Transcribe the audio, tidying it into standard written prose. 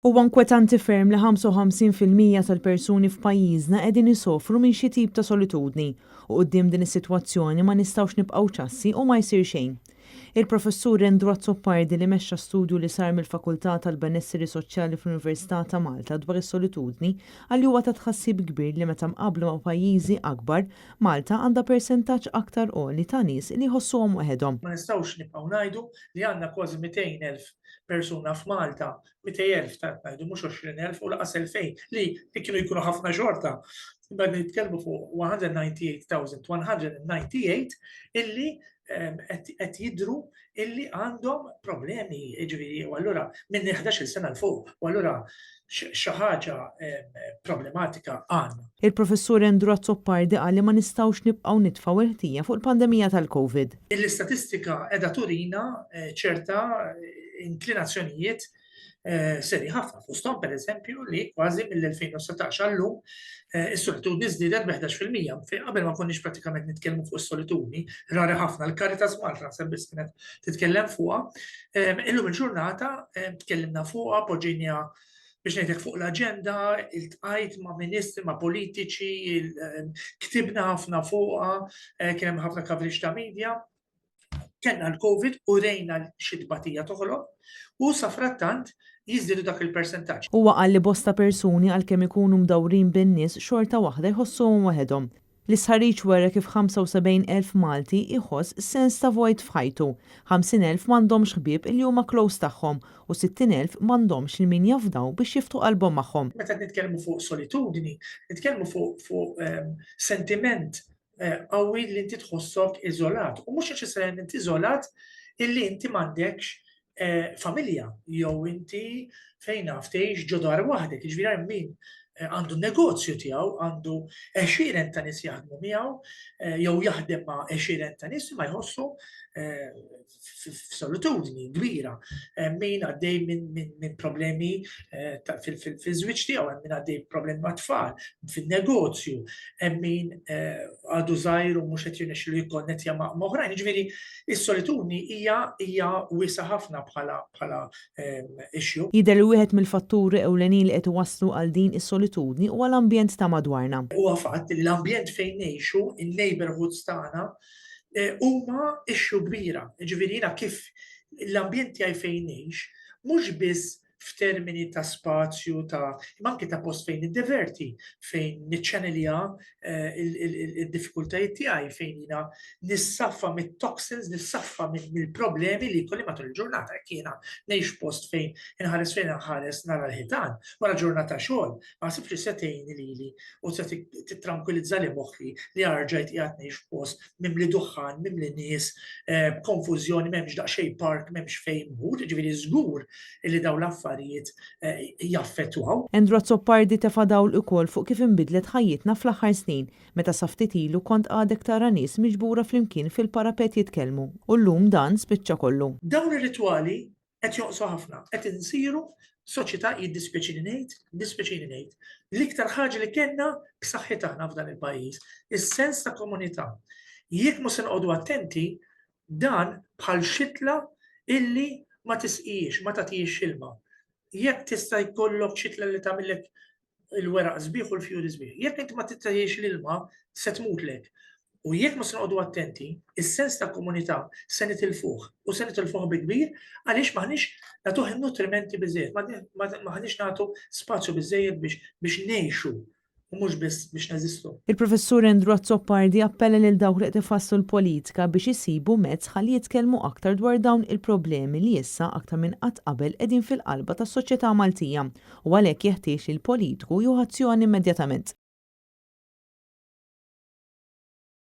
Huwa inkwetanti ferm li 55% tal-persuni f'pajjiżna qegħdin isofru minn xi tip ta' solitudni u quddiem din is-sitwazzjoni ma nistgħux nibqgħu ċassi u ma jsir xejn. Il-professur Endru Azzoppardi li mexxa studju li sar mill-Fakultà tal-Benesseri Soċjali fl-Università ta' Malta dwar is-solitudni għalli huwa ta' tħassib kbir li meta mqabblu ma' pajjiżi akbar, Malta għandha persentaġġ aktar għoli ta' nies li jħossuhom waħedhom. Ma nistgħux nibqgħu ngħidu li għandna kważi 200,000 persuna f'Malta, 200,000 ta' ngħidu mhux 20,000 u laqas 2,000 li kienu jkunu ħafna xorta. Imbagħad nitkellmu fuq 198,198 illi qed jidhru illi għandhom problemi, jiġifieri, u allura minn 11-il sena l fuq, u allura xi ħaġa problematika għandna. Il-professur Endru Azzoppardi qal li ma nistgħux nibqgħu nitfgħu il-ħtija fuq il-pandemija tal-COVID. L-istatistika qiegħda turina ċerta inklinazzjonijiet seri ħafna fosthom pereżempju li kważi mill-2017 għallum is-solitudni żdiedet b'11%. Qabel ma konniex prattikament nitkellmu fuq is-solitudni, rari ħafna l-Caritas Malta naħseb biss kienet titkellem fuqha. Illum il-ġurnata tkellimna fuqha, poġġejna biex ngħidlek fuq l-aġenda, iltqajt ma' ministri, ma' politiċi, ktibna ħafna fuqha, kien hemm ħafna coverage ta' media. Kenna l-COVID u rejna xi tbatija toħloq u sa frattant jiżdiedu dak il-persentaġġ. Huwa qal li bosta persuni għalkemm ikunu mdawrin bin-nies xorta waħda jħossuhom waħedhom. L-isħarriġ wera kif 75,000 Malti iħoss sens ta' vojt f'ħajtu, 50,000 m'għandhomx ħbieb li huma close tagħhom u 60,000 m'għandhomx lil min jafdaw biex jiftu qalbhom magħhom. Meta nitkellmu fuq solitudni, nitkellmu fuq sentiment qawwi li inti tħossok iżolat. U mhux neċessarjament iżolat illi inti m'għandekx familja jew inti fejn naf tgħix ġo dar waħdek, jiġifieri min għandu negozju tiegħu, għandu 20 ta' nies jaħdmu miegħu, jew jaħdem ma' 20 ta' nies ma jħossu f'solitudni kbira. Min għaddej minn problemi fiż-żwieġ tiegħu, hemm min għaddej problemi ma' tfal, fin-negozju, hemm min għadu żgħir u mhux qed jirnexxielu jikkonnettja ma' oħrajn. Jiġifieri is-solitudni hija wiesa' ħafna bħala issue. Jidher li wieħed mill-fatturi ewlenin li qed iwasslu għal din is-solitudni huwa l-ambjent ta' madwarna. Huwa fatt li l-ambjent fejn ngħixu, in-neighborhoods tagħna, huma issue kbira. Jiġifieri jiena kif l-ambjent tiegħi fejn ngħix mhux biss f'termini ta' spazju imma anke ta' post fejn niddiverti, fejn niċċanelja id-diffikultajiet tiegħi, fejn jiena nissaffa mit-toxins, nissaffa mill-problemi li jkolli matul il-ġurnata. Jekk jiena ngħix post fejn inħares nara l-ħitan wara ġurnata xogħol, ma ħsibx li se tgħinni lili u se tittrankwillizza li moħħi li rġajt qiegħed ngħix f'post mimli duħħan, mimli nies, konfużjoni, m'hemmx daqsxejn park, m'hemmx fejn mur, jiġifieri żgur illi dawn l-affarijiet jaffettwaw. Endru Azzoppardi tefa' dawl ukoll fuq kif inbidlet ħajjitna fl-aħħar snin meta sa ftit ilu kont għadek tara nies miġbura flimkien fil-parapet jitkellmu u llum dan spiċċa kollu. Dawn ir-ritwali qed jonqsu ħafna, qed insiru soċjetà jiddispjaċini ngħid, l-iktar ħaġa li kellna b'saħħitha aħna f'dan il-pajjiż, is-sens ta' komunità. Jekk mhux se nqogħdu attenti, dan bħal xitla illi ma tisqix, ma tagħtix ilma. Jekk tista' jkollok xitla li tagħmellek il-weraq sbieħ u l-fjuri sbieħ. Jekk inti ma tittajiex l-ilma, se tmutlek. U jekk ma se noqogħdu attenti, is-sens ta' komunità se nitilfuh u se nitilfuh bi kbir għaliex m'aħniex nagħtuh in-nutrimenti biżżejjed, m'aħniex nagħtu spazju biżżejjed biex ngħixu u mhux biss biex neżistu. Il-professur Endru Azzoppardi appella lil dawk li qed ifassu l-politika biex isibu mezz ħalli jitkellmu aktar dwar dawn il-problemi li issa aktar minn qatt qabel qegħdin fil-qalba tas-soċjetà Maltija u għalhekk jeħtieġ il-politiku jieħu azzjoni immedjatament.